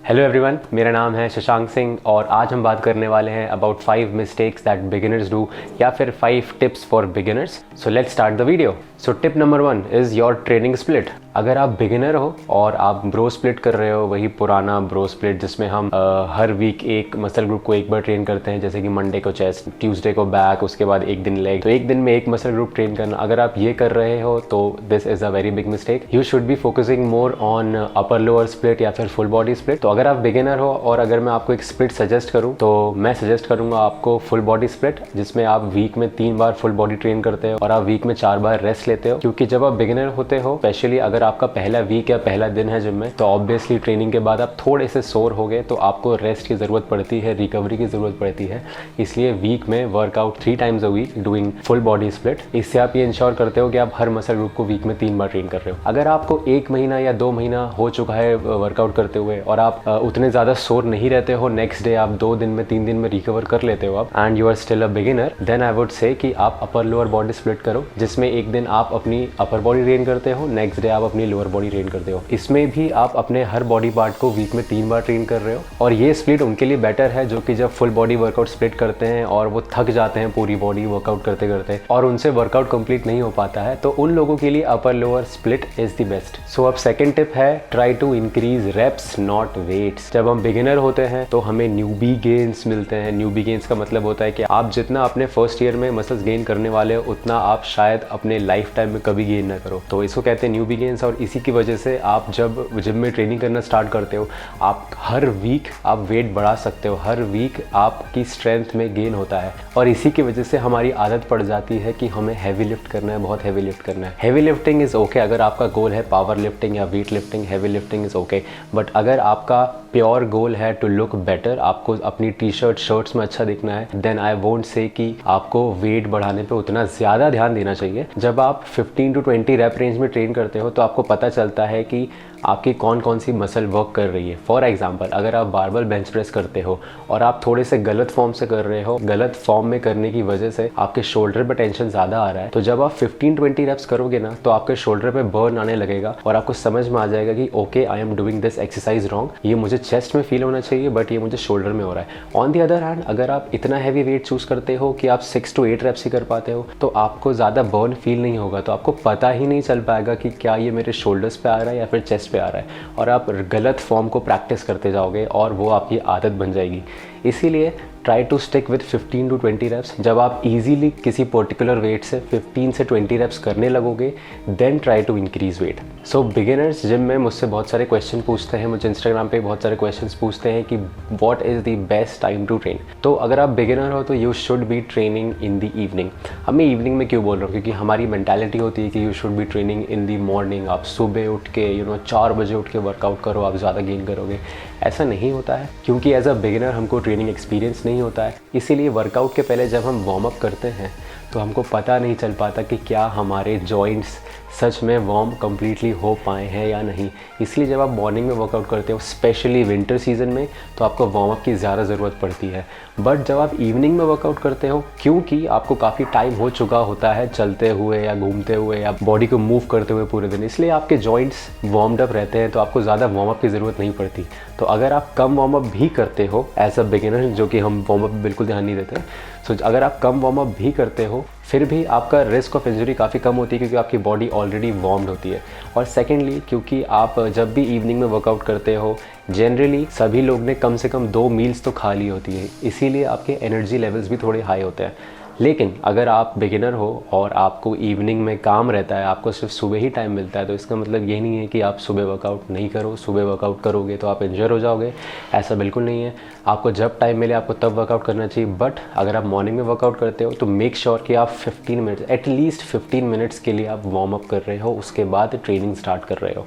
Hello everyone, मेरा नाम है शशांक सिंह और आज हम बात करने वाले हैं about 5 mistakes that beginners do या फिर 5 tips for beginners. So let's start the video. So tip number 1 is your training split. अगर आप बिगिनर हो और आप ब्रो स्प्लिट कर रहे हो, वही पुराना ब्रो स्प्लिट जिसमें हम हर वीक एक मसल ग्रुप को एक बार ट्रेन करते हैं, जैसे कि मंडे को चेस्ट, ट्यूसडे को बैक, उसके बाद एक दिन लेग, तो एक दिन में एक मसल ग्रुप ट्रेन करना, अगर आप ये कर रहे हो तो this is a very big mistake. You should be focusing more on upper lower split या फिर फुल बॉडी स्प्लिट। तो अगर आप बिगिनर हो और अगर मैं आपको एक स्प्लिट सजेस्ट करूं तो मैं सजेस्ट करूंगा आपको फुल बॉडी स्प्लिट, जिसमें आप वीक में 3 बार फुल बॉडी ट्रेन करते हो और आप वीक में 4 बार रेस्ट लेते हो। क्योंकि जब आप बिगिनर होते हो, स्पेशली अगर आपका पहला वीक या पहला दिन है जिम में, तो ऑब्वियसली ट्रेनिंग के बाद आप थोड़े से सोर हो गए तो आपको रेस्ट की ज़रूरत पड़ती है, रिकवरी की ज़रूरत पड़ती है। इसलिए वीक में workout 3 times a week doing full body split. इससे आप ये इंश्योर करते हो कि आप हर मसल ग्रुप को वीक में 3 बार ट्रेन कर रहे हो। अगर आपको 1 महीना या 2 महीना हो चुका है वर्कआउट करते हुए और आप उतने ज़्यादा सोर नहीं रहते हो, नेक्स्ट डे आप 2 दिन में 3 दिन में रिकवर कर लेते हो आप, and you are still a beginner, then I would say कि आप अपर लोअर बॉडी स्प्लिट करो, जिसमें एक दिन आप अपनी अपर बॉडी ट्रेन करते हो, नेक्स्ट डे आप अपनी लोअर बॉडी ट्रेन करते हो। इसमें भी आप अपने हर बॉडी पार्ट को वीक में 3 बार ट्रेन कर रहे हो। और ये स्प्लिट उनके लिए बेटर है जो कि जब फुल बॉडी वर्कआउट स्प्लिट करते हैं और वो थक जाते हैं पूरी बॉडी वर्कआउट करते करते और उनसे वर्कआउट कंप्लीट नहीं हो पाता है, तो उन लोगों के लिए upper lower split is the best. So अब सेकंड टिप है, try to increase reps not weights. जब हम बिगिनर होते हैं तो हमें न्यूबी गेन्स मिलते हैं। न्यूबी गेन्स का मतलब होता है कि आप जितना अपने फर्स्ट ईयर में मसल्स गेन करने वाले हो, उतना आप शायद अपने लाइफ टाइम में कभी गेन ना करो, तो इसको कहते हैं न्यूबी गेन्स। और इसी की वजह से आप जब जिम में ट्रेनिंग करना स्टार्ट करते हो, आप हर वीक आप वेट बढ़ा सकते हो, हर वीक आपकी स्ट्रेंथ में गेन होता है। और इसी की वजह से हमारी आदत पड़ जाती है कि हमें हैवी लिफ्ट करना है, बहुत हैवी लिफ्ट करना है। हैवी लिफ्टिंग इज़ ओके अगर आपका गोल है पावर लिफ्टिंग या weight lifting, heavy lifting is okay. But अगर आपका प्योर गोल है टू लुक बेटर, आपको अपनी टी शर्ट शर्ट्स में अच्छा दिखना है, देन आई वोंट से कि आपको वेट बढ़ाने पे उतना ज़्यादा ध्यान देना चाहिए। जब आप 15 to 20 रैप रेंज में ट्रेन करते हो तो आपको पता चलता है कि आपकी कौन कौन सी मसल वर्क कर रही है। फॉर एग्जांपल, अगर आप बारबल बेंच प्रेस करते हो और आप थोड़े से गलत फॉर्म से कर रहे हो, गलत फॉर्म में करने की वजह से आपके शोल्डर पे टेंशन ज़्यादा आ रहा है, तो जब आप 15-20 रेप्स करोगे ना, तो आपके शोल्डर पे बर्न आने लगेगा और आपको समझ में आ जाएगा कि okay, I am doing this exercise wrong. ये मुझे चेस्ट में फील होना चाहिए बट ये मुझे शोल्डर में हो रहा है। ऑन दी अदर हैंड, अगर आप इतना हैवी वेट चूज करते हो कि आप 6 to 8 रेप्स ही कर पाते हो, तो आपको ज़्यादा बर्न फील नहीं होगा, तो आपको पता ही नहीं चल पाएगा कि क्या ये मेरे शोल्डर्स पे आ रहा है या फिर चेस्ट पे आ रहा है। और आप गलत फॉर्म को प्रैक्टिस करते जाओगे और वो आपकी आदत बन जाएगी। इसीलिए try to stick with 15 to 20 reps. जब आप इजीली किसी पर्टिकुलर वेट से 15 से 20 रेप्स करने लगोगे, then try to increase weight. So beginners gym में मुझसे बहुत सारे क्वेश्चन पूछते हैं, मुझे इंस्टाग्राम पे बहुत सारे क्वेश्चंस पूछते हैं कि what is the best time to train. तो अगर आप बिगिनर हो तो you should be training in the evening. हमें इवनिंग में क्यों बोल रहा हूँ, क्योंकि हमारी मेंटालिटी होती है कि you should be training in the morning. आप सुबह उठ के 4 बजे उठ के वर्कआउट करो, आप ज़्यादा गेन करोगे। ऐसा नहीं होता है, क्योंकि एज अ बिगिनर हमको ट्रेनिंग एक्सपीरियंस नहीं होता है। इसीलिए वर्कआउट के पहले जब हम वार्म अप करते हैं तो हमको पता नहीं चल पाता कि क्या हमारे जॉइंट्स सच में वार्म कम्प्लीटली हो पाए हैं या नहीं। इसलिए जब आप मॉर्निंग में वर्कआउट करते हो, स्पेशली विंटर सीजन में, तो आपको वार्म अप की ज़्यादा ज़रूरत पड़ती है। बट जब आप इवनिंग में वर्कआउट करते हो, क्योंकि आपको काफ़ी टाइम हो चुका होता है चलते हुए या घूमते हुए या बॉडी को मूव करते हुए पूरे दिन, इसलिए आपके जॉइंट्स वार्म्ड अप रहते हैं, तो आपको ज़्यादा वार्म अप की ज़रूरत नहीं पड़ती। तो अगर आप कम वार्म अप भी करते हो एज अ बिगिनर, जो कि हम वार्म अप बिल्कुल ध्यान नहीं देते, सो अगर आप कम वार्म अप भी करते हो, फिर भी आपका रिस्क ऑफ इंजरी काफ़ी कम होती है, क्योंकि आपकी बॉडी ऑलरेडी वार्म्ड होती है। और सेकेंडली, क्योंकि आप जब भी इवनिंग में वर्कआउट करते हो, जनरली सभी लोग ने कम से कम 2 मील्स तो खा ली होती है, इसीलिए आपके एनर्जी लेवल्स भी थोड़े हाई होते हैं। लेकिन अगर आप बिगिनर हो और आपको इवनिंग में काम रहता है, आपको सिर्फ सुबह ही टाइम मिलता है, तो इसका मतलब ये नहीं है कि आप सुबह वर्कआउट नहीं करो। सुबह वर्कआउट करोगे तो आप इंजर हो जाओगे, ऐसा बिल्कुल नहीं है। आपको जब टाइम मिले आपको तब वर्कआउट करना चाहिए। बट अगर आप मॉर्निंग में वर्कआउट करते हो तो मेक श्योर कि आप 15 मिनट्स, एटलीस्ट 15 मिनट्स के लिए आप वार्म अप कर रहे हो, उसके बाद ट्रेनिंग स्टार्ट कर रहे हो।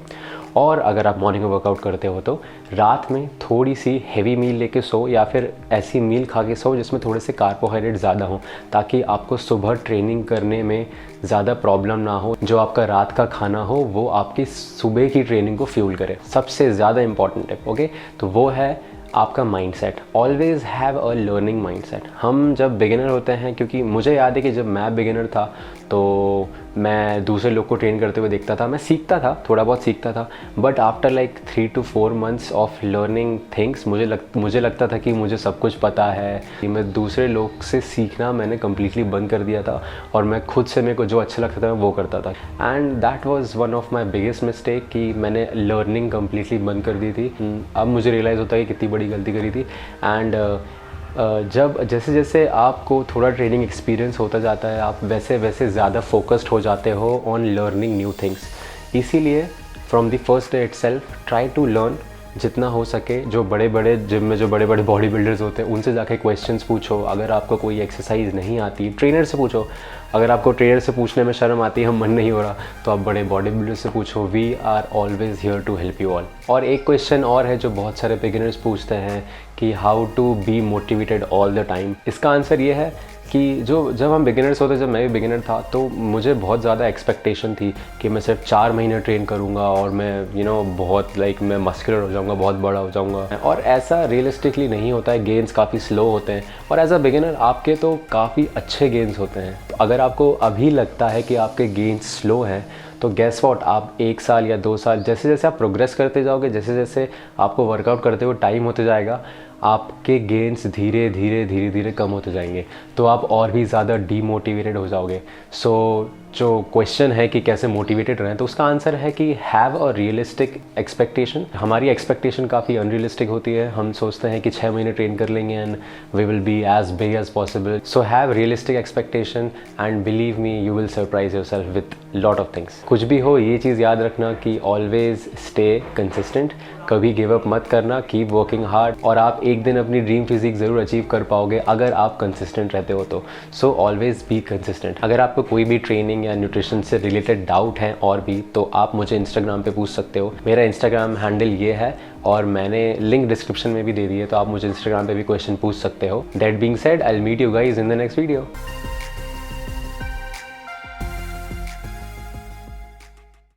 और अगर आप मॉर्निंग में वर्कआउट करते हो तो रात में थोड़ी सी हेवी मील लेके सो, या फिर ऐसी मील खा के सो जिसमें थोड़े से कार्बोहाइड्रेट ज़्यादा हो, ताकि आपको सुबह ट्रेनिंग करने में ज़्यादा प्रॉब्लम ना हो। जो आपका रात का खाना हो वो आपकी सुबह की ट्रेनिंग को फ्यूल करे। सबसे ज़्यादा इंपॉर्टेंट टिप, ओके, तो वो है आपका mindset. Always have a learning mindset. हम जब बिगिनर होते हैं, क्योंकि मुझे याद है कि जब मैं बिगिनर था तो मैं दूसरे लोग को ट्रेन करते हुए देखता था, मैं सीखता था, थोड़ा बहुत सीखता था, but after like 3 to 4 months of learning things मुझे लगता था कि मुझे सब कुछ पता है। कि मैं दूसरे लोग से सीखना मैंने कम्प्लीटली बंद कर दिया था और मैं खुद से मेरे को जो अच्छा लगता था वो करता था। And that was one of my biggest mistake कि मैंने लर्निंग कम्प्लीटली बंद कर दी थी। अब मुझे रियलाइज़ होता है कि कितनी बड़ी गलती करी थी। एंड जब जैसे जैसे आपको थोड़ा ट्रेनिंग एक्सपीरियंस होता जाता है, आप वैसे वैसे ज़्यादा फोकस्ड हो जाते हो ऑन लर्निंग न्यू थिंग्स। इसीलिए from the first day itself try to learn जितना हो सके। जो बड़े बड़े जिम में जो बड़े बड़े बॉडी बिल्डर्स होते हैं उनसे जाके क्वेश्चंस पूछो। अगर आपको कोई एक्सरसाइज नहीं आती, ट्रेनर से पूछो। अगर आपको ट्रेनर से पूछने में शर्म आती है, हम मन नहीं हो रहा, तो आप बड़े बॉडी बिल्डर से पूछो। We are always here to help you all. और एक क्वेश्चन और है जो बहुत सारे बिगिनर्स पूछते हैं कि how to be motivated all the time. इसका आंसर ये है कि जब हम बिगिनर्स होते, जब मैं भी बिगिनर था, तो मुझे बहुत ज़्यादा एक्सपेक्टेशन थी कि मैं सिर्फ 4 महीने ट्रेन करूँगा और मैं बहुत मैं मस्कुलर हो जाऊँगा, बहुत बड़ा हो जाऊँगा। और ऐसा रियलिस्टिकली नहीं होता है। गेन्स काफ़ी स्लो होते हैं और एज अ बिगिनर आपके तो काफ़ी अच्छे गेन्स होते हैं। तो अगर आपको अभी लगता है कि आपके गेन्स स्लो हैं, तो गैस वॉट, आप 1 साल या 2 साल जैसे जैसे आप प्रोग्रेस करते जाओगे, जैसे जैसे आपको वर्कआउट करते हुए टाइम होते जाएगा, आपके गेन्स धीरे धीरे कम होते जाएंगे, तो आप और भी ज़्यादा डीमोटिवेटेड हो जाओगे। सो जो क्वेश्चन है कि कैसे मोटिवेटेड रहें, तो उसका आंसर है कि हैव अ रियलिस्टिक एक्सपेक्टेशन। हमारी एक्सपेक्टेशन काफ़ी अनरियलिस्टिक होती है। हम सोचते हैं कि 6 महीने ट्रेन कर लेंगे and we will be as big as possible. So have realistic expectation and believe me, you will surprise yourself with lot of things. कुछ भी हो, ये चीज़ याद रखना कि ऑलवेज स्टे कंसिस्टेंट, कभी गिव अप मत करना, कीप वर्किंग हार्ड। और आप एक दिन अपनी ड्रीम फिजिक ज़रूर अचीव कर पाओगे अगर आप कंसिस्टेंट रहते हो तो। So always be consistent. अगर आपको कोई भी ट्रेनिंग या न्यूट्रिशन से रिलेटेड डाउट है और भी, तो आप मुझे इंस्टाग्राम पे पूछ सकते हो। मेरा इंस्टाग्राम हैंडल ये है और मैंने लिंक डिस्क्रिप्शन में भी दे दी है, तो आप मुझे इंस्टाग्राम पे भी क्वेश्चन पूछ सकते हो। That being said, I will meet you guys in the next video.